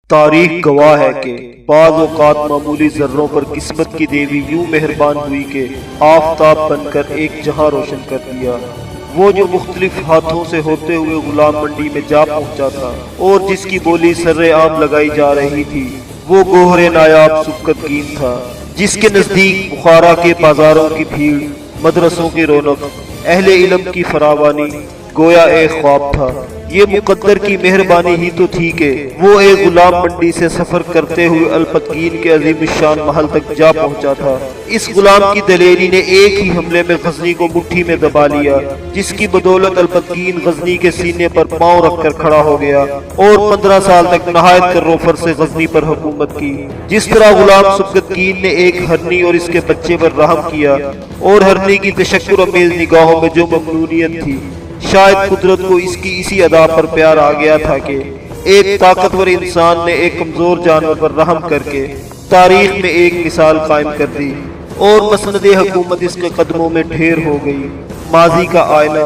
تاریخ گواہ ہے کہ بعض اوقات معمولی ذروں پر قسمت کی دیوی یوں مہربان ہوئی کہ آفتاب بن کر ایک جہاں روشن کر دیا۔ وہ جو مختلف ہاتھوں سے ہوتے ہوئے غلام منڈی میں جا پہنچا تھا اور جس کی بولی سر عام لگائی جا رہی تھی، وہ گوہر نایاب سبکتگین تھا، جس کے نزدیک بخارا کے بازاروں کی بھیڑ، مدرسوں کی رونق، اہل علم کی فراوانی گویا ایک خواب تھا۔ یہ مقدر کی مہربانی ہی تو تھی کہ وہ ایک غلام منڈی سے سفر کرتے ہوئے الپتگین کے عظیم الشان محل تک جا پہنچا تھا۔ اس غلام کی دلیری نے ایک ہی حملے میں غزنی کو مٹھی میں دبا لیا، جس کی بدولت الپتگین غزنی کے سینے پر پاؤں رکھ کر کھڑا ہو گیا اور 15 سال تک نہایت کروفر سے غزنی پر حکومت کی۔ جس طرح غلام سبکتگین نے ایک ہرنی اور اس کے بچے پر رحم کیا اور ہرنی کی تشکر امیز نگاہوں میں جو ممنونیت تھی، شاید قدرت کو اس کی اسی ادا پر پیار آ گیا تھا کہ ایک طاقتور انسان نے ایک کمزور جانور پر رحم کر کے تاریخ میں ایک مثال قائم کر دی اور مسند حکومت اس کے قدموں میں ڈھیر ہو گئی۔ ماضی کا آئینہ،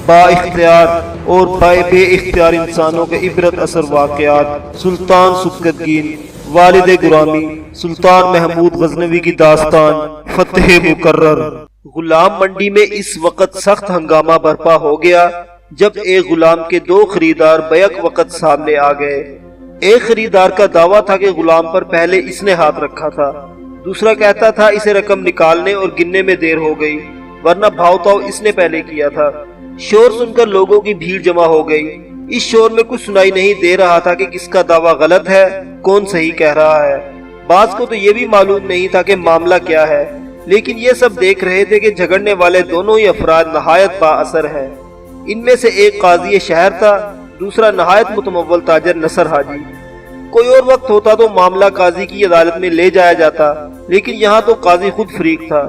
با اختیار اور بے اختیار انسانوں کے عبرت اثر واقعات، سلطان سبکتگین، والد گرامی سلطان محمود غزنوی کی داستان، فتح مکرر۔ غلام منڈی میں اس وقت سخت ہنگامہ برپا ہو گیا جب ایک غلام کے دو خریدار بیک وقت سامنے آ گئے۔ ایک خریدار کا دعویٰ تھا کہ غلام پر پہلے اس نے ہاتھ رکھا تھا، دوسرا کہتا تھا اسے رقم نکالنے اور گننے میں دیر ہو گئی، ورنہ بھاؤ تاؤ اس نے پہلے کیا تھا۔ شور سن کر لوگوں کی بھیڑ جمع ہو گئی۔ اس شور میں کچھ سنائی نہیں دے رہا تھا کہ کس کا دعویٰ غلط ہے، کون صحیح کہہ رہا ہے۔ بعض کو تو یہ بھی معلوم نہیں تھا کہ معاملہ کیا ہے، لیکن یہ سب دیکھ رہے تھے کہ جھگڑنے والے دونوں ہی افراد نہایت با اثر ہیں۔ ان میں سے ایک قاضی شہر تھا، دوسرا نہایت متمول تاجر نصر حاجی۔ کوئی اور وقت ہوتا تو معاملہ قاضی کی عدالت میں لے جایا جاتا، لیکن یہاں تو قاضی خود فریق تھا۔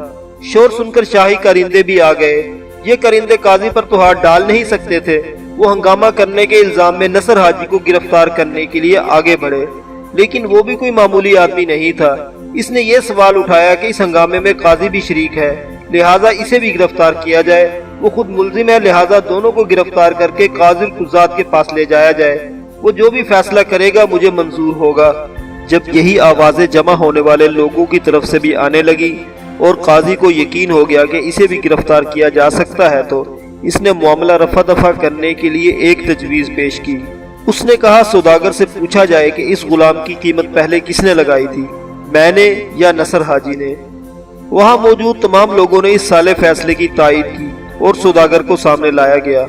شور سن کر شاہی کرندے بھی آ گئے۔ یہ کرندے قاضی پر تو ہاتھ ڈال نہیں سکتے تھے۔ وہ ہنگامہ کرنے کے الزام میں نصر حاجی کو گرفتار کرنے کے لیے آگے بڑھے، لیکن وہ بھی کوئی معمولی آدمی نہیں تھا۔ اس نے یہ سوال اٹھایا کہ اس ہنگامے میں قاضی بھی شریک ہے، لہٰذا اسے بھی گرفتار کیا جائے۔ وہ خود ملزم ہے، لہٰذا دونوں کو گرفتار کر کے قاضی القضات کے پاس لے جایا جائے۔ وہ جو بھی فیصلہ کرے گا مجھے منظور ہوگا۔ جب یہی آوازیں جمع ہونے والے لوگوں کی طرف سے بھی آنے لگی اور قاضی کو یقین ہو گیا کہ اسے بھی گرفتار کیا جا سکتا ہے، تو اس نے معاملہ رفع دفع کرنے کے لیے ایک تجویز پیش کی۔ اس نے کہا سوداگر سے پوچھا جائے کہ اس غلام کی قیمت پہلے کس نے لگائی تھی، میں نے یا نصر حاجی نے؟ وہاں موجود تمام لوگوں نے اس سالے فیصلے کی تائید کی اور سوداگر کو سامنے لایا گیا۔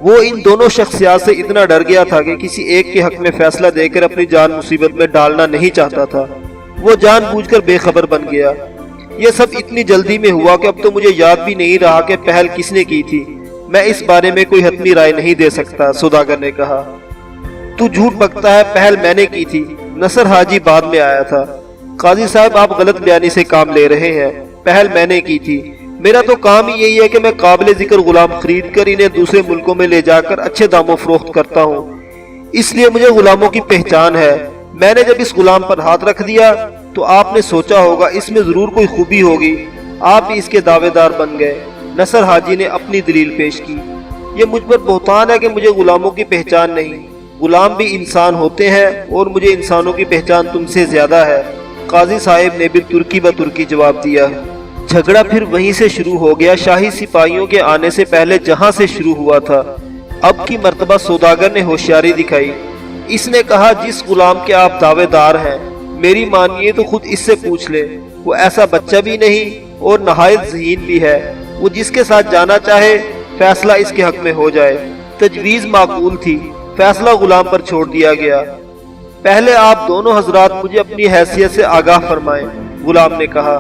وہ ان دونوں شخصیات سے اتنا ڈر گیا تھا کہ کسی ایک کے حق میں فیصلہ دے کر اپنی جان مصیبت میں ڈالنا نہیں چاہتا تھا۔ وہ جان بوجھ کر بے خبر بن گیا۔ یہ سب اتنی جلدی میں ہوا کہ اب تو مجھے یاد بھی نہیں رہا کہ پہل کس نے کی تھی۔ میں اس بارے میں کوئی حتمی رائے نہیں دے سکتا، سوداگر نے کہا۔ تو جھوٹ بکتا ہے، پہل میں نے کی تھی، نصر حاجی بعد میں آیا تھا۔ قاضی صاحب آپ غلط بیانی سے کام لے رہے ہیں، پہل میں نے کی تھی۔ میرا تو کام ہی یہی ہے کہ میں قابل ذکر غلام خرید کر انہیں دوسرے ملکوں میں لے جا کر اچھے داموں فروخت کرتا ہوں، اس لیے مجھے غلاموں کی پہچان ہے۔ میں نے جب اس غلام پر ہاتھ رکھ دیا تو آپ نے سوچا ہوگا اس میں ضرور کوئی خوبی ہوگی، آپ بھی اس کے دعوے دار بن گئے۔ نصر حاجی نے اپنی دلیل پیش کی۔ یہ مجھ پر بہتان ہے کہ مجھے غلاموں کی پہچان نہیں، غلام بھی انسان ہوتے ہیں اور مجھے انسانوں کی پہچان تم سے زیادہ ہے، قاضی صاحب نے بھی ترکی بترکی جواب دیا۔ جھگڑا پھر وہیں سے شروع ہو گیا، شاہی سپاہیوں کے آنے سے پہلے جہاں سے شروع ہوا تھا۔ اب کی مرتبہ سوداگر نے ہوشیاری دکھائی۔ اس نے کہا جس غلام کے آپ دعوے دار ہیں، میری مانیے تو خود اس سے پوچھ لے، وہ ایسا بچہ بھی نہیں اور نہایت ذہین بھی ہے، وہ جس کے ساتھ جانا چاہے فیصلہ اس کے حق میں ہو جائے۔ تجویز معقول تھی، فیصلہ غلام پر چھوڑ دیا گیا۔ پہلے آپ دونوں حضرات مجھے اپنی حیثیت سے آگاہ فرمائیں، غلام نے کہا۔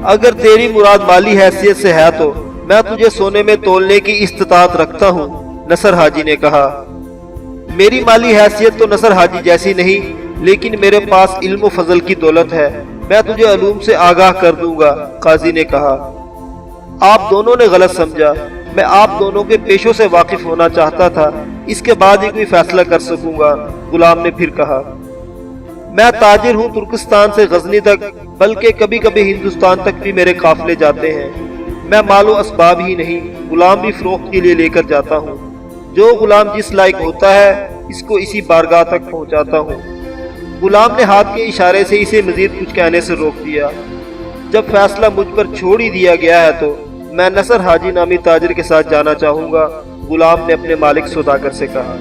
اگر تیری مراد مالی حیثیت سے ہے تو میں تجھے سونے میں تولنے کی استطاعت رکھتا ہوں، نصر حاجی نے کہا۔ میری مالی حیثیت تو نصر حاجی جیسی نہیں، لیکن میرے پاس علم و فضل کی دولت ہے، میں تجھے علوم سے آگاہ کر دوں گا، قاضی نے کہا۔ آپ دونوں نے غلط سمجھا، میں آپ دونوں کے پیشوں سے واقف ہونا چاہتا تھا، اس کے بعد ہی کوئی فیصلہ کر سکوں گا، غلام نے پھر کہا۔ میں تاجر ہوں، ترکستان سے غزنی تک، بلکہ کبھی کبھی ہندوستان تک بھی میرے قافلے جاتے ہیں۔ میں مال و اسباب ہی نہیں، غلام بھی فروخت کے لیے لے کر جاتا ہوں۔ جو غلام جس لائق ہوتا ہے اس کو اسی بارگاہ تک پہنچاتا ہوں۔ غلام نے ہاتھ کے اشارے سے اسے مزید کچھ کہنے سے روک دیا۔ جب فیصلہ مجھ پر چھوڑ ہی دیا گیا ہے تو میں نصر حاجی نامی تاجر کے ساتھ جانا چاہوں گا، غلام نے اپنے مالک سوداگر سے کہا۔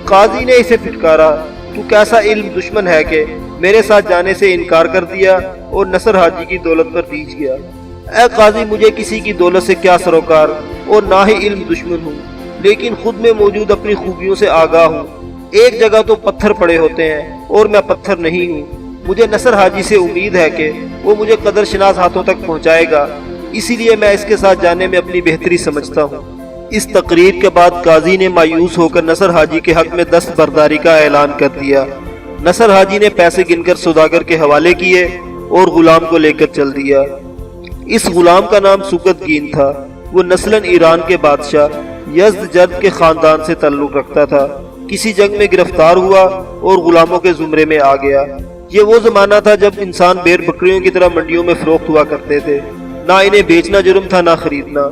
قاضی نے اسے پھٹکارا، تو کیسا علم دشمن ہے کہ میرے ساتھ جانے سے انکار کر دیا اور نصر حاجی کی دولت پر ریچھ گیا۔ اے قاضی، مجھے کسی کی دولت سے کیا سروکار اور نہ ہی علم دشمن ہوں، لیکن خود میں موجود اپنی خوبیوں سے آگاہ ہوں۔ ایک جگہ تو پتھر پڑے ہوتے ہیں اور میں پتھر نہیں ہوں۔ مجھے نصر حاجی سے امید ہے کہ وہ مجھے قدر شناس ہاتھوں تک پہنچائے گا، اسی لیے میں اس کے ساتھ جانے میں اپنی بہتری سمجھتا ہوں۔ اس تقریر کے بعد قاضی نے مایوس ہو کر نصر حاجی کے حق میں دست برداری کا اعلان کر دیا۔ نصر حاجی نے پیسے گن کر سوداگر کے حوالے کیے اور غلام کو لے کر چل دیا۔ اس غلام کا نام سبکتگین تھا۔ وہ نسلاً ایران کے بادشاہ یزدجرد کے خاندان سے تعلق رکھتا تھا۔ کسی جنگ میں گرفتار ہوا اور غلاموں کے زمرے میں آ گیا۔ یہ وہ زمانہ تھا جب انسان بیر بکریوں کی طرح منڈیوں میں فروخت ہوا کرتے تھے، نہ انہیں بیچنا جرم تھا نہ خریدنا۔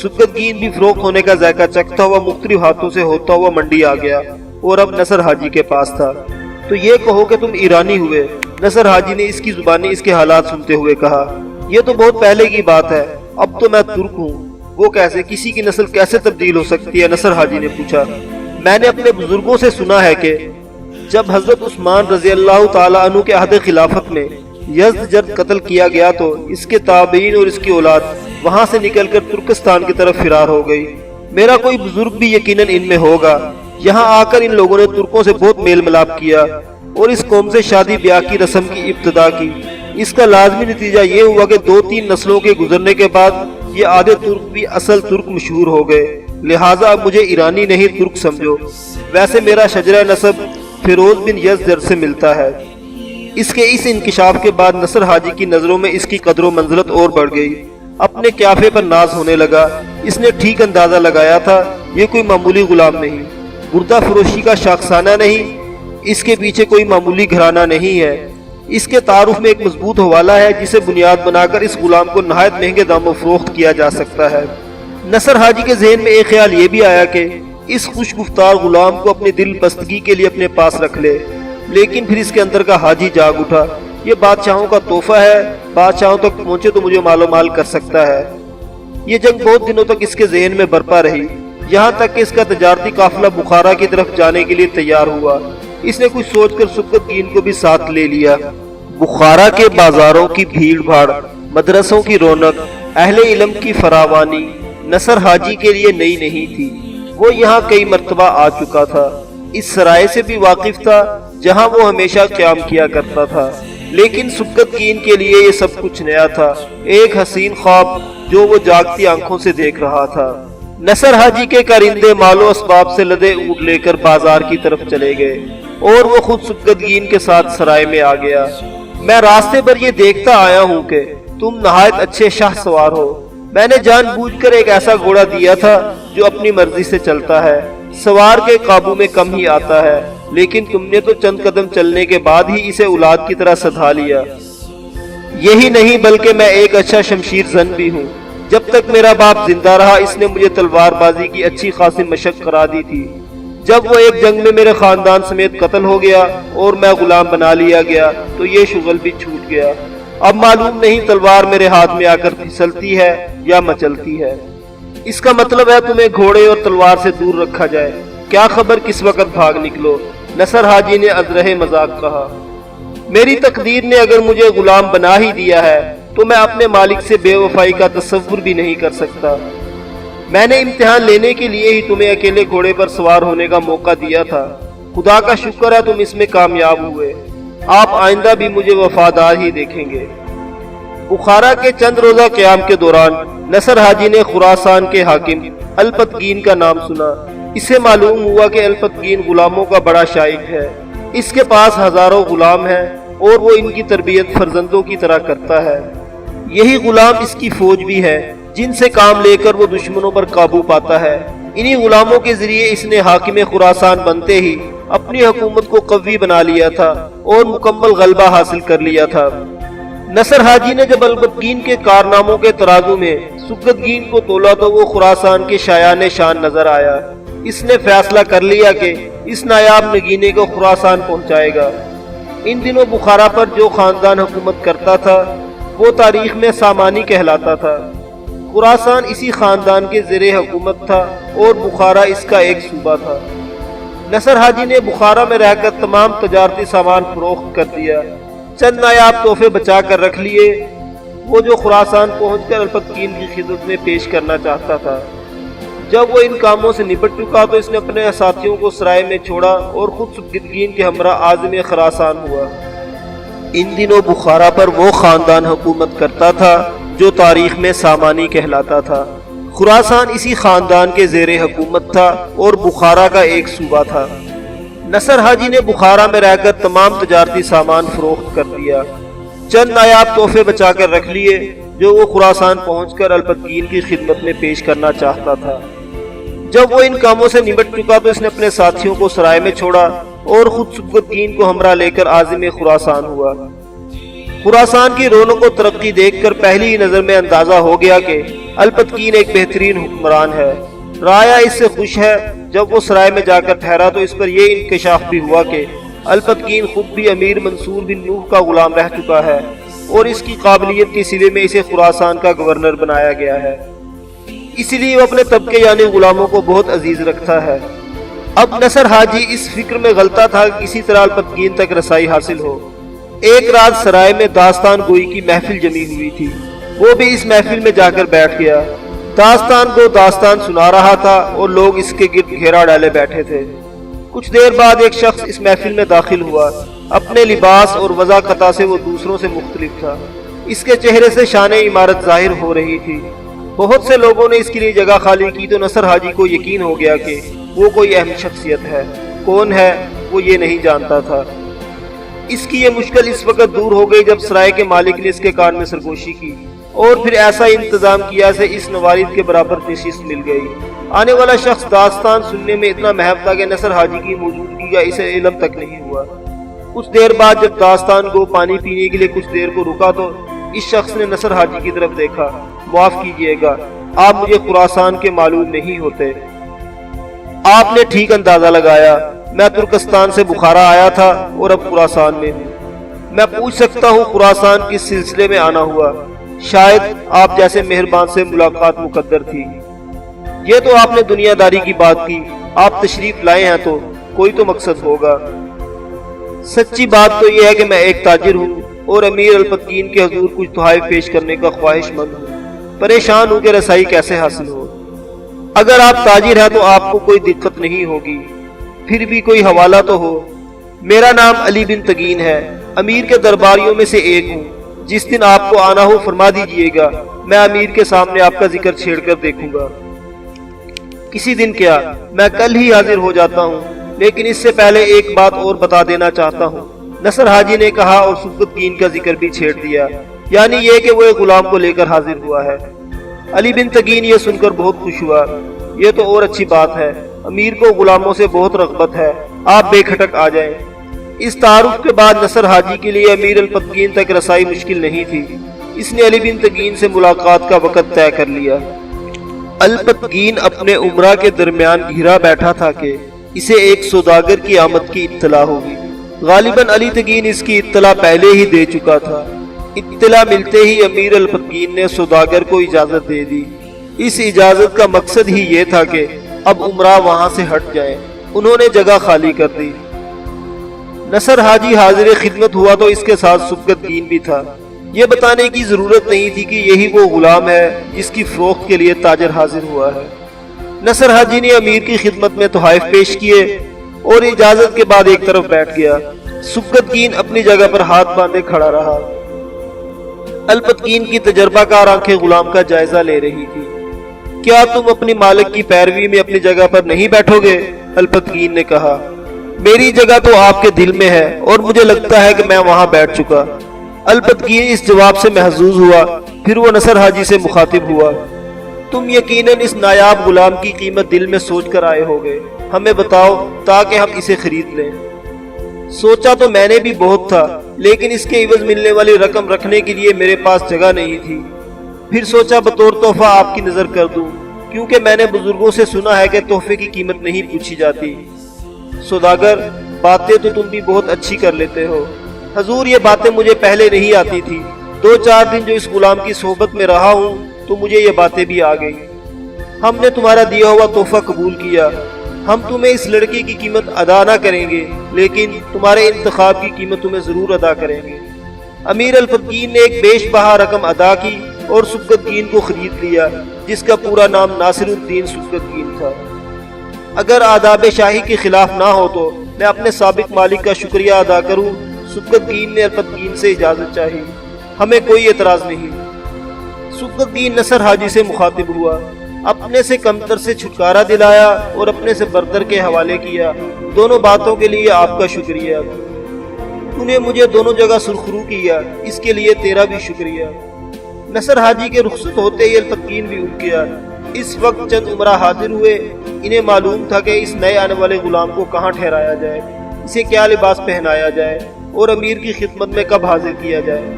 سبکتگین بھی فروخت ہونے کا ذائقہ چکھتا ہوا مختلف ہاتھوں سے ہوتا ہوا منڈی آ گیا اور اب نصر حاجی کے پاس تھا۔ تو یہ کہو کہ تم ایرانی ہوئے، نصر حاجی نے اس کی زبانی اس کے حالات سنتے ہوئے کہا۔ یہ تو بہت پہلے کی بات ہے، اب تو میں ترک ہوں۔ وہ کیسے؟ کسی کی نسل کیسے تبدیل ہو سکتی ہے؟ نصر حاجی نے پوچھا۔ میں نے اپنے بزرگوں سے سنا ہے کہ جب حضرت عثمان رضی اللہ تعالیٰ عنہ کے عہد خلافت میں یزدجرد قتل کیا گیا تو اس کے تابعین اور اس کی اولاد وہاں سے نکل کر ترکستان کی طرف فرار ہو گئی۔ میرا کوئی بزرگ بھی یقیناً ان میں ہوگا۔ یہاں آ کر ان لوگوں نے ترکوں سے بہت میل ملاپ کیا اور اس قوم سے شادی بیاہ کی رسم کی ابتدا کی۔ اس کا لازمی نتیجہ یہ ہوا کہ 2-3 نسلوں کے گزرنے کے بعد یہ آدھے ترک بھی اصل ترک مشہور ہو گئے۔ لہٰذا اب مجھے ایرانی نہیں ترک سمجھو۔ ویسے میرا شجرہ نسب فیروز بن یزدجرد سے ملتا ہے۔ اس کے اس انکشاف کے بعد نصر حاجی کی نظروں میں اس کی قدر و منزلت اور بڑھ گئی۔ اپنے قیافے پر ناز ہونے لگا۔ اس نے ٹھیک اندازہ لگایا تھا یہ کوئی معمولی غلام نہیں، بردہ فروشی کا شاخسانہ نہیں، اس کے پیچھے کوئی معمولی گھرانہ نہیں ہے۔ اس کے تعارف میں ایک مضبوط حوالہ ہے جسے بنیاد بنا کر اس غلام کو نہایت مہنگے داموں فروخت کیا جا سکتا ہے۔ نصر حاجی کے ذہن میں ایک خیال یہ بھی آیا کہ اس خوش گفتار غلام کو اپنے دل بستگی کے لیے اپنے پاس رکھ لے، لیکن پھر اس کے اندر کا حاجی جاگ اٹھا۔ یہ بادشاہوں کا تحفہ ہے، بادشاہوں تک پہنچے تو مجھے مال و مال کر سکتا ہے۔ یہ جنگ بہت دنوں تک اس کے ذہن میں برپا رہی، یہاں تک کہ اس کا تجارتی قافلہ بخارا کی طرف جانے کے لیے تیار ہوا۔ اس نے کچھ سوچ کر سبکتگین کو بھی ساتھ لے لیا۔ بخارا کے بازاروں کی بھیڑ بھاڑ، مدرسوں کی رونق، اہل علم کی فراوانی نصر حاجی کے لیے نئی نہیں تھی۔ وہ یہاں کئی مرتبہ آ چکا تھا، اس سرائے سے بھی واقف تھا جہاں وہ ہمیشہ قیام کیا کرتا تھا، لیکن سبکتگین کے لیے یہ سب کچھ نیا تھا، ایک حسین خواب جو وہ جاگتی آنکھوں سے دیکھ رہا تھا۔ نصر حاجی کے کارندے مال و اسباب سے لدے اونٹ لے کر بازار کی طرف چلے گئے اور وہ خود سبکتگین کے ساتھ سرائے میں آ گیا۔ میں راستے پر یہ دیکھتا آیا ہوں کہ تم نہایت اچھے شاہ سوار ہو۔ میں نے جان بوجھ کر ایک ایسا گھوڑا دیا تھا جو اپنی مرضی سے چلتا ہے، سوار کے قابو میں کم ہی آتا ہے، لیکن تم نے تو چند قدم چلنے کے بعد ہی اسے اولاد کی طرح سدھا لیا۔ یہی نہیں بلکہ میں ایک اچھا شمشیر زن بھی ہوں۔ جب تک میرا باپ زندہ رہا اس نے مجھے تلوار بازی کی اچھی خاصی مشق کرا دی تھی۔ جب وہ ایک جنگ میں میرے خاندان سمیت قتل ہو گیا اور میں غلام بنا لیا گیا تو یہ شغل بھی چھوٹ گیا۔ اب معلوم نہیں تلوار میرے ہاتھ میں آ کر پھسلتی ہے یا مچلتی ہے۔ اس کا مطلب ہے تمہیں گھوڑے اور تلوار سے دور رکھا جائے۔ کیا خبر کس وقت بھاگ نکلو؟ نصر حاجی نے ازرہ مذاق کہا۔ میری تقدیر نے اگر مجھے غلام بنا ہی دیا ہے تو میں اپنے مالک سے بے وفائی کا تصور بھی نہیں کر سکتا۔ میں نے امتحان لینے کے لیے ہی تمہیں اکیلے گھوڑے پر سوار ہونے کا موقع دیا تھا۔ خدا کا شکر ہے تم اس میں کامیاب ہوئے۔ آپ آئندہ بھی مجھے وفادار ہی دیکھیں گے۔ بخارا کے چند روزہ قیام کے دوران نصر حاجی نے خراسان کے حاکم الپتگین کا نام سنا۔ اسے معلوم ہوا کہ الپتگین غلاموں کا بڑا شائق ہے۔ اس کے پاس ہزاروں غلام ہیں اور وہ ان کی تربیت فرزندوں کی طرح کرتا ہے۔ یہی غلام اس کی فوج بھی ہے جن سے کام لے کر وہ دشمنوں پر قابو پاتا ہے۔ انہی غلاموں کے ذریعے اس نے حاکم خراسان بنتے ہی اپنی حکومت کو قوی بنا لیا تھا اور مکمل غلبہ حاصل کر لیا تھا۔ نصر حاجی نے جب الپتگین کے کارناموں کے ترازو میں سبکتگین کو تولا تو وہ خراسان کے شایان شان نظر آیا۔ اس نے فیصلہ کر لیا کہ اس نایاب نگینے کو خراسان پہنچائے گا۔ ان دنوں بخارا پر جو خاندان حکومت کرتا تھا وہ تاریخ میں سامانی کہلاتا تھا۔ خراسان اسی خاندان کے زیر حکومت تھا اور بخارا اس کا ایک صوبہ تھا۔ نصر حاجی نے بخارا میں رہ کر تمام تجارتی سامان فروخت کر دیا، چند نایاب تحفے بچا کر رکھ لیے، وہ جو خراسان پہنچ کر الپتکین کی خدمت میں پیش کرنا چاہتا تھا۔ جب وہ ان کاموں سے نپٹ چکا تو اس نے اپنے ساتھیوں کو سرائے میں چھوڑا اور خود سبکتگین کے ہمراہ عازم خراسان ہوا۔ ان دنوں بخارا پر وہ خاندان حکومت کرتا تھا جو تاریخ میں سامانی کہلاتا تھا۔ خراسان اسی خاندان کے زیر حکومت تھا اور بخارا کا ایک صوبہ تھا۔ نصر حاجی نے بخارا میں رہ کر تمام تجارتی سامان فروخت کر دیا، چند نایاب تحفے بچا کر رکھ لیے جو وہ خراسان پہنچ کر الپتکین کی خدمت میں پیش کرنا چاہتا تھا۔ جب وہ ان کاموں سے نمٹ چکا تو اس نے اپنے ساتھیوں کو سرائے میں چھوڑا اور خود سبکتگین کو ہمراہ لے کر عازم خراسان ہوا۔ خراسان کی رونق و ترقی دیکھ کر پہلی ہی نظر میں اندازہ ہو گیا کہ الپتکین ایک بہترین حکمران ہے۔ رایا اس سے خوش ہے۔ جب وہ سرائے میں جا کر ٹھہرا تو اس پر یہ انکشاف بھی ہوا کہ الپتکین خود بھی امیر منصور بن نوح کا غلام رہ چکا ہے اور اس کی قابلیت کے صلے میں اسے خراسان کا گورنر بنایا گیا ہے۔ اس لیے وہ اپنے طبقے یعنی غلاموں کو بہت عزیز رکھتا ہے۔ اب نصر حاجی اس فکر میں غلطہ تھا کہ کسی طرح الپتکین تک رسائی حاصل ہو۔ ایک رات سرائے میں داستان گوئی کی محفل جمی ہوئی تھی، وہ بھی اس محفل میں جا کر بیٹھ گیا۔ داستان کو داستان سنا رہا تھا اور لوگ اس کے گرد گھیرا ڈالے بیٹھے تھے۔ کچھ دیر بعد ایک شخص اس محفل میں داخل ہوا۔ اپنے لباس اور وضاقتہ سے وہ دوسروں سے مختلف تھا۔ اس کے چہرے سے شان عمارت ظاہر ہو رہی تھی۔ بہت سے لوگوں نے اس کے لیے جگہ خالی کی تو نصر حاجی کو یقین ہو گیا کہ وہ کوئی اہم شخصیت ہے۔ کون ہے وہ یہ نہیں جانتا تھا۔ اس کی یہ مشکل اس وقت دور ہو گئی جب سرائے کے مالک نے اس کے کان میں سرگوشی کی اور پھر ایسا انتظام کیا سے اس نوارد کے برابر نشست مل گئی۔ آنے والا شخص داستان سننے میں اتنا محب تھا کہ نصر حاجی کی موجودگی کا اسے علم تک نہیں ہوا۔ کچھ دیر بعد جب داستان کو پانی پینے کے لیے کچھ دیر کو رکا تو اس شخص نے نصر حاجی کی طرف دیکھا۔ معاف کیجیے گا، آپ مجھے خراسان کے معلوم نہیں ہوتے۔ آپ نے ٹھیک اندازہ لگایا، میں ترکستان سے بخارا آیا تھا اور اب خراسان میں ہوں۔ میں پوچھ سکتا ہوں خراسان کس سلسلے میں آنا ہوا؟ شاید آپ جیسے مہربان سے ملاقات مقدر تھی۔ یہ تو آپ نے دنیا داری کی بات کی، آپ تشریف لائے ہیں تو کوئی تو مقصد ہوگا۔ سچی بات تو یہ ہے کہ میں ایک تاجر ہوں اور امیر الپتکین کے حضور کچھ تحائف پیش کرنے کا خواہش مند ہوں۔ پریشان ہوں کہ رسائی کیسے حاصل ہو۔ اگر آپ تاجر ہیں تو آپ کو کوئی دقت نہیں ہوگی، پھر بھی کوئی حوالہ تو ہو۔ میرا نام علی بن تگین ہے، امیر کے درباریوں میں سے ایک ہوں۔ جس دن آپ کو آنا ہو فرما دیجئے گا، میں امیر کے سامنے آپ کا ذکر چھیڑ کر دیکھوں گا۔ کسی دن کیا، میں کل ہی حاضر ہو جاتا ہوں، لیکن اس سے پہلے ایک بات اور بتا دینا چاہتا ہوں۔ نصر حاجی نے کہا اور سبکتگین کا ذکر بھی چھیڑ دیا، یعنی یہ کہ وہ ایک غلام کو لے کر حاضر ہوا ہے۔ علی بن تگین یہ سن کر بہت خوش ہوا۔ یہ تو اور اچھی بات ہے، امیر کو غلاموں سے بہت رغبت ہے، آپ بے کھٹک آ جائیں۔ اس تعارف کے بعد نصر حاجی کے لیے امیر الپتکین تک رسائی مشکل نہیں تھی۔ اس نے علی بن تگین سے ملاقات کا وقت طے کر لیا۔ الپتکین اپنے امراء کے درمیان گھرا بیٹھا تھا کہ اسے ایک سوداگر کی آمد کی اطلاع ہوگی۔ غالباً علی تگین اس کی اطلاع پہلے ہی دے چکا تھا۔ اطلاع ملتے ہی امیر الپتکین نے سوداگر کو اجازت دے دی۔ اس اجازت کا مقصد ہی یہ تھا کہ اب امراء وہاں سے ہٹ جائیں۔ انہوں نے جگہ خالی کر دی۔ نصر حاجی حاضر خدمت ہوا تو اس کے ساتھ سبکتگین بھی تھا۔ یہ بتانے کی ضرورت نہیں تھی کہ یہی وہ غلام ہے جس کی فروخت کے لیے تاجر حاضر ہوا ہے۔ نصر حاجی نے امیر کی خدمت میں تحائف پیش کیے اور اجازت کے بعد ایک طرف بیٹھ گیا۔ سبکتگین اپنی جگہ پر ہاتھ باندھے کھڑا رہا۔ الپتکین کی تجربہ کار آنکھیں غلام کا جائزہ لے رہی تھی۔ کیا تم اپنی مالک کی پیروی میں اپنی جگہ پر نہیں بیٹھو گے؟ الپتکین نے کہا۔ میری جگہ تو آپ کے دل میں ہے اور مجھے لگتا ہے کہ میں وہاں بیٹھ چکا۔ الپتکین اس جواب سے محظوظ ہوا۔ پھر وہ نصر حاجی سے مخاطب ہوا۔ تم یقیناً اس نایاب غلام کی قیمت دل میں سوچ کر آئے ہوگے، ہمیں بتاؤ تاکہ ہم اسے خرید لیں۔ سوچا تو میں نے بھی بہت تھا، لیکن اس کے عوض ملنے والی رقم رکھنے کے لیے میرے پاس جگہ نہیں تھی۔ پھر سوچا بطور تحفہ آپ کی نظر کر دوں۔ کیونکہ میں نے بزرگوں سے سنا ہے کہ تحفے کی قیمت نہیں پوچھی جاتی۔ سوداگر، باتیں تو تم بھی بہت اچھی کر لیتے ہو۔ حضور، یہ باتیں مجھے پہلے نہیں آتی تھی، 2-4 دن جو اس غلام کی صحبت میں رہا ہوں تو مجھے یہ باتیں بھی آ گئی۔ ہم نے تمہارا دیا ہوا تحفہ قبول کیا۔ ہم تمہیں اس لڑکے کی قیمت ادا نہ کریں گے، لیکن تمہارے انتخاب کی قیمت تمہیں ضرور ادا کریں گے۔ امیر الفقین نے ایک بیش بہا رقم ادا کی اور سبکتگین کو خرید لیا، جس کا پورا نام ناصر الدین سبکتگین تھا۔ اگر آداب شاہی کے خلاف نہ ہو تو میں اپنے سابق مالک کا شکریہ ادا کروں۔ سبکتگین نے الفقین سے اجازت چاہی۔ ہمیں کوئی اعتراض نہیں۔ سبکتگین نصر حاجی سے مخاطب ہوا، اپنے سے کمتر سے چھٹکارا دلایا اور اپنے سے برتر کے حوالے کیا۔ دونوں باتوں کے لیے آپ کا شکریہ۔ تو نے مجھے دونوں جگہ سرخرو کیا، اس کے لیے تیرا بھی شکریہ۔ نصر حاجی کے رخصت ہوتے ہی الفقین بھی اٹھ گیا۔ اس وقت چند عمرہ حاضر ہوئے۔ انہیں معلوم تھا کہ اس نئے آنے والے غلام کو کہاں ٹھہرایا جائے، اسے کیا لباس پہنایا جائے اور امیر کی خدمت میں کب حاضر کیا جائے۔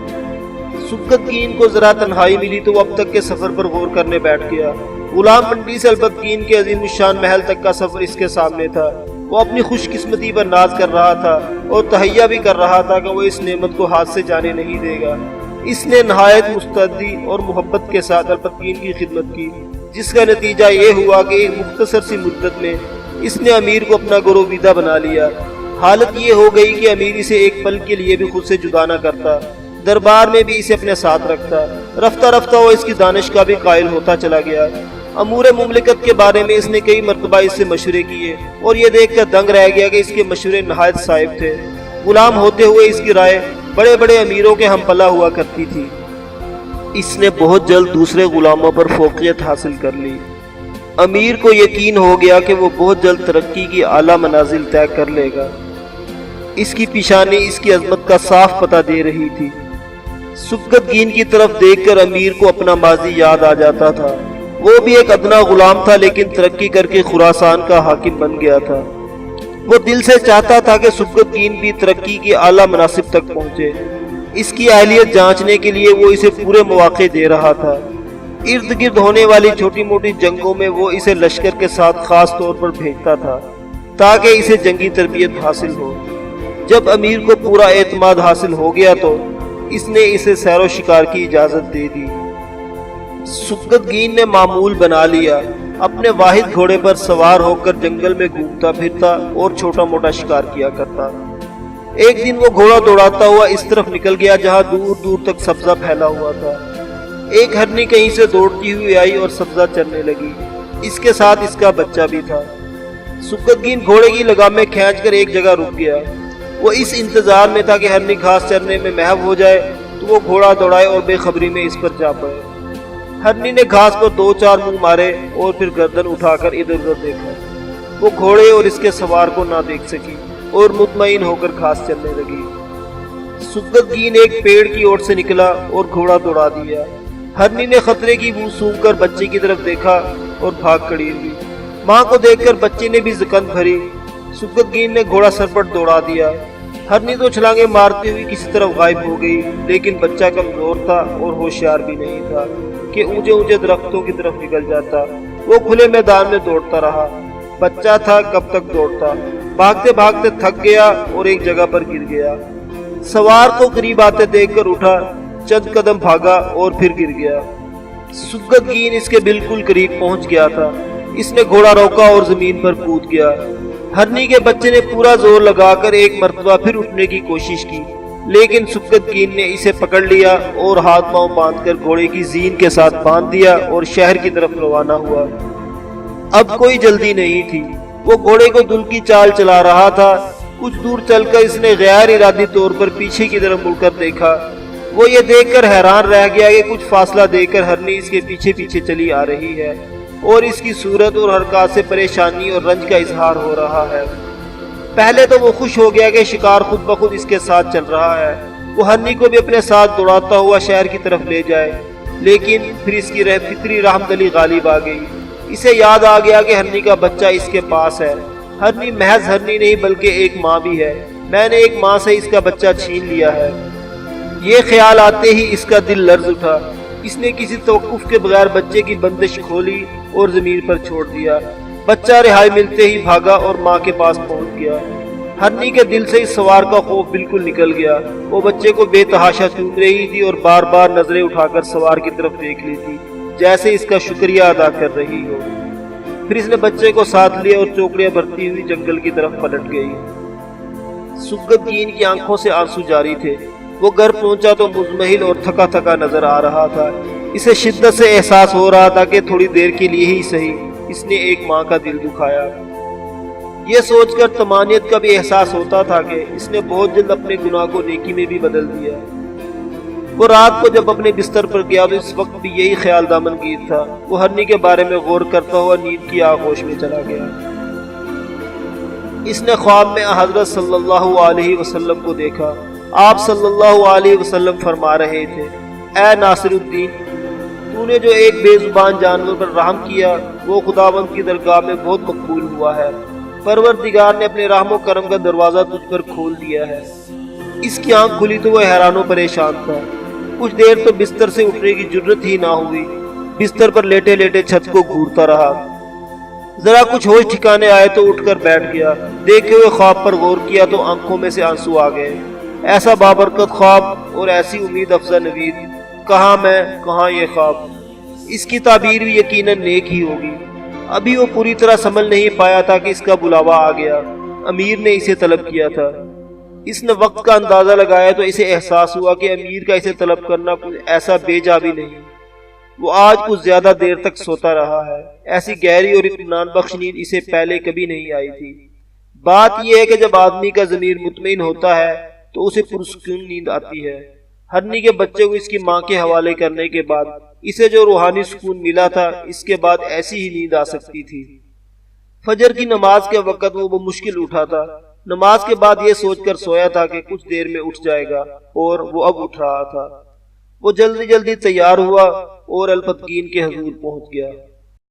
سبکتگین کو ذرا تنہائی ملی تو وہ اب تک کے سفر پر غور کرنے بیٹھ گیا۔ غلام منڈی سے الفقین کے عظیم الشان محل تک کا سفر اس کے سامنے تھا۔ وہ اپنی خوش قسمتی پر ناز کر رہا تھا اور تہیہ بھی کر رہا تھا کہ وہ اس نعمت کو ہاتھ سے جانے نہیں دے گا۔ اس نے نہایت مستعدی اور محبت کے ساتھ الفقین کی خدمت کی، جس کا نتیجہ یہ ہوا کہ ایک مختصر سی مدت میں اس نے امیر کو اپنا گرویدہ بنا لیا۔ حالت یہ ہو گئی کہ امیر اسے ایک پل کے لیے بھی خود سے جدا نہ کرتا، دربار میں بھی اسے اپنے ساتھ رکھتا۔ رفتہ رفتہ وہ اس کی دانش کا بھی قائل ہوتا چلا گیا۔ امور مملکت کے بارے میں اس نے کئی مرتبہ اس سے مشورے کیے اور یہ دیکھ کر دنگ رہ گیا کہ اس کے مشورے نہایت صائب تھے۔ غلام ہوتے ہوئے اس کی رائے بڑے بڑے امیروں کے ہم پلہ ہوا کرتی تھی۔ اس نے بہت جلد دوسرے غلاموں پر فوقیت حاصل کر لی۔ امیر کو یقین ہو گیا کہ وہ بہت جلد ترقی کی اعلیٰ منازل طے کر لے گا۔ اس کی پیشانی اس کی عظمت کا صاف پتہ دے رہی تھی۔ سبکتگین کی طرف دیکھ کر امیر کو اپنا ماضی یاد آ جاتا تھا۔ وہ بھی ایک ادنا غلام تھا، لیکن ترقی کر کے خراسان کا حاکم بن گیا تھا۔ وہ دل سے چاہتا تھا کہ سبکتگین بھی ترقی کی اعلیٰ مناصب تک پہنچے۔ اس کی اہلیت جانچنے کے لیے وہ اسے پورے مواقع دے رہا تھا۔ ارد گرد ہونے والی چھوٹی موٹی جنگوں میں وہ اسے لشکر کے ساتھ خاص طور پر بھیجتا تھا تاکہ اسے جنگی تربیت حاصل ہو۔ جب امیر کو پورا اعتماد حاصل ہو گیا تو اس نے اسے سیر و شکار کی اجازت دے دی۔ سبکتگین نے معمول بنا لیا، اپنے واحد گھوڑے پر سوار ہو کر جنگل میں گھومتا پھرتا اور چھوٹا موٹا شکار کیا کرتا۔ ایک دن وہ گھوڑا دوڑاتا ہوا اس طرف نکل گیا جہاں دور دور تک سبزہ پھیلا ہوا تھا۔ ایک ہرنی کہیں سے دوڑتی ہوئی آئی اور سبزہ چرنے لگی۔ اس کے ساتھ اس کا بچہ بھی تھا۔ سبکتگین گھوڑے کی لگامیں کھینچ کر ایک جگہ رک گیا۔ وہ اس انتظار میں تھا کہ ہرنی گھاس چرنے میں محو ہو جائے تو وہ گھوڑا دوڑائے اور بے خبری میں اس پر جا پڑے۔ ہرنی نے گھاس پر 2-4 منہ مارے اور پھر گردن اٹھا کر ادھر ادھر دیکھا۔ وہ گھوڑے اور اس کے سوار کو نہ دیکھ سکی اور مطمئن ہو کر گھاس چرنے لگی۔ سبکتگین ایک پیڑ کی اوٹ سے نکلا اور گھوڑا دوڑا دیا۔ ہرنی نے خطرے کی بو سونگھ کر بچے کی طرف دیکھا اور بھاگ کھڑی ہوئی۔ ماں کو دیکھ کر بچے نے بھی زکند بھری۔ سبکتگین نے گھوڑا سرپٹ دوڑا دیا۔ ہرنی تو چھلانگیں مارتی ہوئی کسی طرف غائب ہو گئی، لیکن بچہ کمزور تھا اور ہوشیار بھی نہیں تھا کہ اونچے اونچے درختوں کی طرف نکل جاتا۔ وہ کھلے میدان میں دوڑتا رہا۔ بچہ تھا، کب تک دوڑتا؟ بھاگتے بھاگتے تھک گیا اور ایک جگہ پر گر گیا۔ سوار کو قریب آتے دیکھ کر اٹھا، چند قدم بھاگا اور پھر گر گیا۔ سبکتگین اس کے بالکل قریب پہنچ گیا تھا۔ اس نے گھوڑا روکا اور زمین پر کود گیا۔ ہرنی کے بچے نے پورا زور لگا کر ایک مرتبہ پھر اٹھنے کی کوشش کی، لیکن سبکتگین نے اسے پکڑ لیا اور ہاتھ پاؤں باندھ کر گھوڑے کی زین کے ساتھ باندھ دیا اور شہر کی طرف روانہ ہوا۔ اب کوئی جلدی نہیں تھی۔ وہ گھوڑے کو دل کی چال چلا رہا تھا۔ کچھ دور چل کر اس نے غیر ارادی طور پر پیچھے کی طرف مڑ کر دیکھا۔ وہ یہ دیکھ کر حیران رہ گیا کہ کچھ فاصلہ دے کر ہرنی اس کے پیچھے پیچھے چلی آ رہی ہے اور اس کی صورت اور حرکات سے پریشانی اور رنج کا اظہار ہو رہا ہے۔ پہلے تو وہ خوش ہو گیا کہ شکار خود بخود اس کے ساتھ چل رہا ہے، وہ ہرنی کو بھی اپنے ساتھ دوڑاتا ہوا شہر کی طرف لے جائے، لیکن پھر اس کی فطری رحمدلی غالب آ گئی۔ اسے یاد آ گیا کہ ہرنی کا بچہ اس کے پاس ہے۔ ہرنی محض ہرنی نہیں بلکہ ایک ماں بھی ہے۔ میں نے ایک ماں سے اس کا بچہ چھین لیا ہے۔ یہ خیال آتے ہی اس کا دل لرز اٹھا۔ اس نے کسی توقف کے بغیر بچے کی بندش کھولی اور زمین پر چھوڑ دیا۔ بچہ رہائی ملتے ہی بھاگا اور ماں کے پاس پہنچ گیا۔ ہرنی کے دل سے اس سوار کا خوف بالکل نکل گیا۔ وہ بچے کو بے تحاشا چوم رہی تھی اور بار بار نظریں اٹھا کر سوار کی طرف دیکھ لی تھی، جیسے اس کا شکریہ ادا کر رہی ہو۔ پھر اس نے بچے کو ساتھ لیا اور چوکڑیاں بھرتی ہوئی جنگل کی طرف پلٹ گئی۔ سگتگین کی آنکھوں سے آنسو جاری تھے۔ وہ گھر پہنچا تو مزمحل اور تھکا تھکا نظر آ رہا تھا۔ اسے شدت سے احساس ہو رہا تھا کہ تھوڑی دیر کے لیے ہی صحیح اس نے ایک ماں کا دل دکھایا۔ یہ سوچ کر طمانیت کا بھی احساس ہوتا تھا کہ اس نے بہت جلد اپنے گناہ کو نیکی میں بھی بدل دیا۔ وہ رات کو جب اپنے بستر پر گیا تو اس وقت بھی یہی خیال دامنگیر تھا۔ وہ ہرنی کے بارے میں غور کرتا ہوا نیند کی آغوش میں چلا گیا۔ اس نے خواب میں حضرت صلی اللہ علیہ وسلم کو دیکھا۔ آپ صلی اللہ علیہ وسلم فرما رہے تھے، اے ناصر الدین، تو نے جو ایک بے زبان جانور پر رحم کیا وہ خداوند کی درگاہ میں بہت مقبول ہوا ہے۔ پروردگار نے اپنے رحم و کرم کا دروازہ تجھ پر کھول دیا ہے۔ اس کی آنکھ کھلی تو وہ حیران و پریشان تھا۔ کچھ دیر تو بستر سے اٹھنے کی جرت ہی نہ ہوئی۔ بستر پر لیٹے لیٹے چھت کو گھورتا رہا۔ ذرا کچھ ہوش ٹھکانے آئے تو اٹھ کر بیٹھ گیا۔ دیکھے ہوئے خواب پر غور کیا تو آنکھوں میں سے آنسو آ گئے۔ ایسا بابرکت خواب اور ایسی امید افزا نوید، کہاں میں کہاں یہ خواب۔ اس کی تعبیر بھی یقیناً نیک ہی ہوگی۔ ابھی وہ پوری طرح سنبھل نہیں پایا تھا کہ اس کا بلاوا آ گیا۔ امیر نے اسے طلب کیا تھا۔ اس نے وقت کا اندازہ لگایا تو اسے احساس ہوا کہ امیر کا اسے طلب کرنا کچھ ایسا بے جا بھی نہیں۔ وہ آج کچھ زیادہ دیر تک سوتا رہا ہے۔ ایسی گہری اور اطمینان بخش نیند اسے پہلے کبھی نہیں آئی تھی۔ بات یہ ہے کہ جب آدمی کا ضمیر مطمئن ہوتا ہے تو اسے پرسکون نیند آتی ہے۔ ہرنی کے بچے کو اس کی ماں کے حوالے کرنے کے بعد اسے جو روحانی سکون ملا تھا، اس کے بعد ایسی ہی نیند آ سکتی تھی۔ فجر کی نماز کے وقت وہ بمشکل اٹھا تھا۔ نماز کے بعد یہ سوچ کر سویا تھا کہ کچھ دیر میں اٹھ جائے گا، اور وہ اب اٹھ رہا تھا۔ وہ جلدی جلدی تیار ہوا اور الپتگین کے حضور پہنچ گیا۔